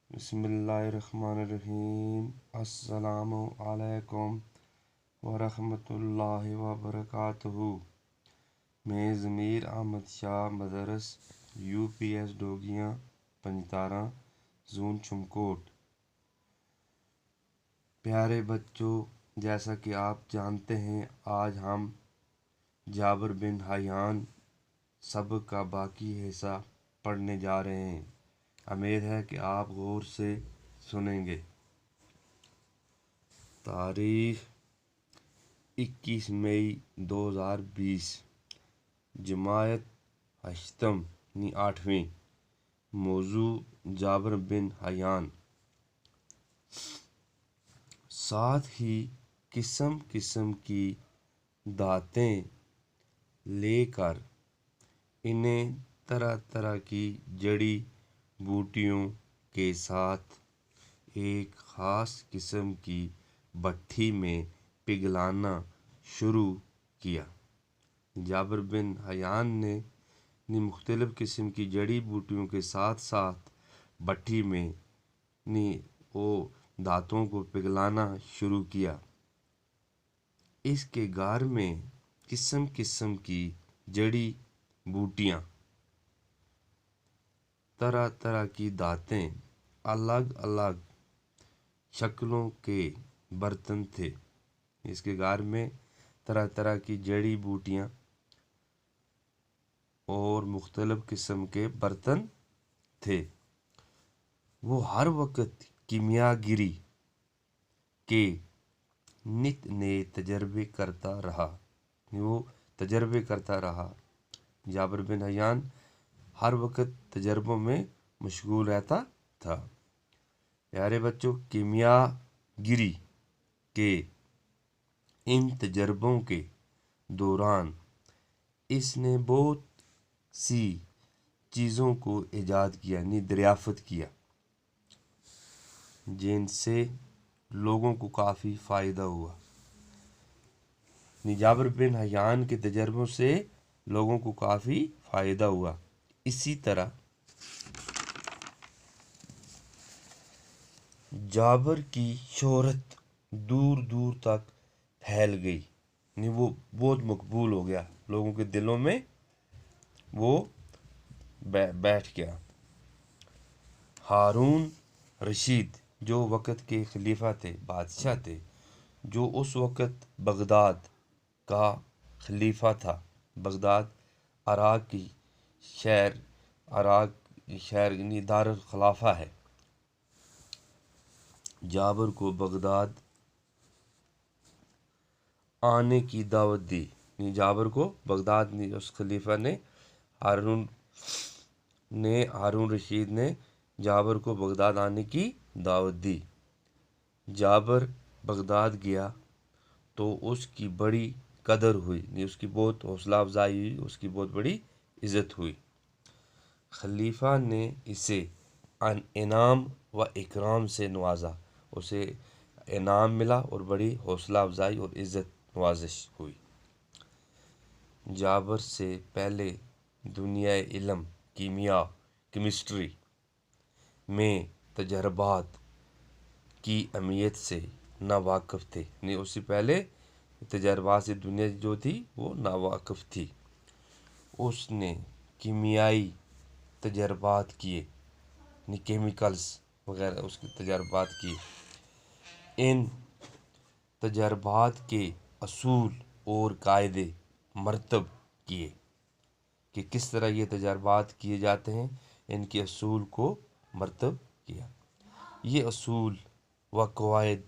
बिस्मिल्लाहिर्रहमानिर्रहीम। अस्सलामु अलैकुम वरहमतुल्लाहि वबरकातुहू। मैं ज़मीर अहमद शाह मदरस UPS डोगियाँ पंजतारा ज़ोन चमकोट। प्यारे बच्चों, जैसा कि आप जानते हैं, आज हम जाबिर बिन हयान सबक का बाकी हिस्सा पढ़ने जा रहे हैं। उम्मीद है कि आप गौर से सुनेंगे। तारीख 21 मई 2020। जमायत हश्तम 8वीं। मौजू जाबिर बिन हयान। साथ ही किस्म किस्म की दातें लेकर इन्हें तरह तरह की जड़ी बूटियों के साथ एक ख़ास किस्म की भट्ठी में पिघलाना शुरू किया। जाबिर बिन हयान ने मुख्तलिफ़ किस्म की जड़ी बूटियों के साथ साथ भट्ठी में वो दांतों को पिघलाना शुरू किया। इसके गार में किस्म किस्म की जड़ी बूटियाँ, तरह तरह की दातें, अलग अलग शक्लों के बर्तन थे। इसके गार में तरह तरह की जड़ी बूटियाँ और मुख्तलिफ़ किस्म के बर्तन थे। वो हर वक्त कीमियागिरी के नित नए तजर्बे करता रहा। जाबिर बिन हयान हर वक्त तजर्बों में मशगूल रहता था। प्यारे बच्चों, कीमियागिरी के इन तजर्बों के दौरान इसने बहुत सी चीज़ों को ईजाद किया, दरियाफ़त किया, जिनसे लोगों को काफ़ी फ़ायदा हुआ। जाबिर बिन हयान के तजर्बों से लोगों को काफ़ी फ़ायदा हुआ। इसी तरह जाबिर की शोहरत दूर दूर तक फैल गई। वो बहुत मकबूल हो गया, लोगों के दिलों में वो बैठ गया। हारून रशीद, जो वक़्त के खलीफा थे, बादशाह थे, जो उस वक़्त बगदाद का खलीफा था। बगदाद इराक़ की शहर दारुल खलाफा है। जाबिर को बगदाद आने की दावत दी। जाबिर को बगदाद उस खलीफा ने हारून रशीद ने जाबिर को बगदाद आने की दावत दी। जाबिर बगदाद गया तो उसकी बड़ी कदर हुई, उसकी बहुत हौसला अफजाई हुई, उसकी बहुत बड़ी इज़्ज़त हुई। खलीफा ने इसे इनाम व इकराम से नवाजा। उसे इनाम मिला और बड़ी हौसला अफजाई और इज़्ज़त नवाजिश हुई। जाबिर से पहले दुनिया इल्म, कीमिया, केमिस्ट्री में तजर्बात की अहमियत से नावाकिफ़ थे। उससे पहले तजर्बात से दुनिया जो थी वो नावाकिफ़ थी। उसने कीमियाई तजर्बात किए, केमिकल्स वगैरह उसके तजर्बात किए। इन तजर्बात के असूल और कायदे मरतब किए कि किस तरह ये तजर्बात किए जाते हैं, इनके असूल को मरतब किया। ये असूल व कवायद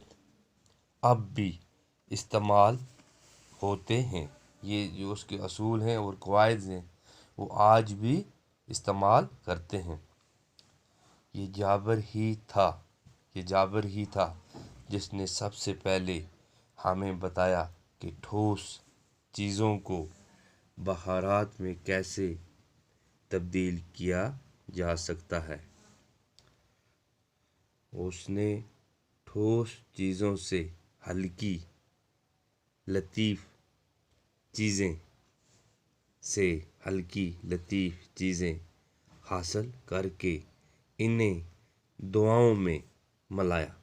अब भी इस्तेमाल होते हैं। ये जो उसके असूल हैं और कवायद हैं वो आज भी इस्तेमाल करते हैं। ये जाबिर ही था जिसने सबसे पहले हमें बताया कि ठोस चीज़ों को बहारात में कैसे तब्दील किया जा सकता है। उसने ठोस चीज़ों से हल्की लतीफ़ चीज़ें हासिल करके इन्हें دعاؤں میں ملایا۔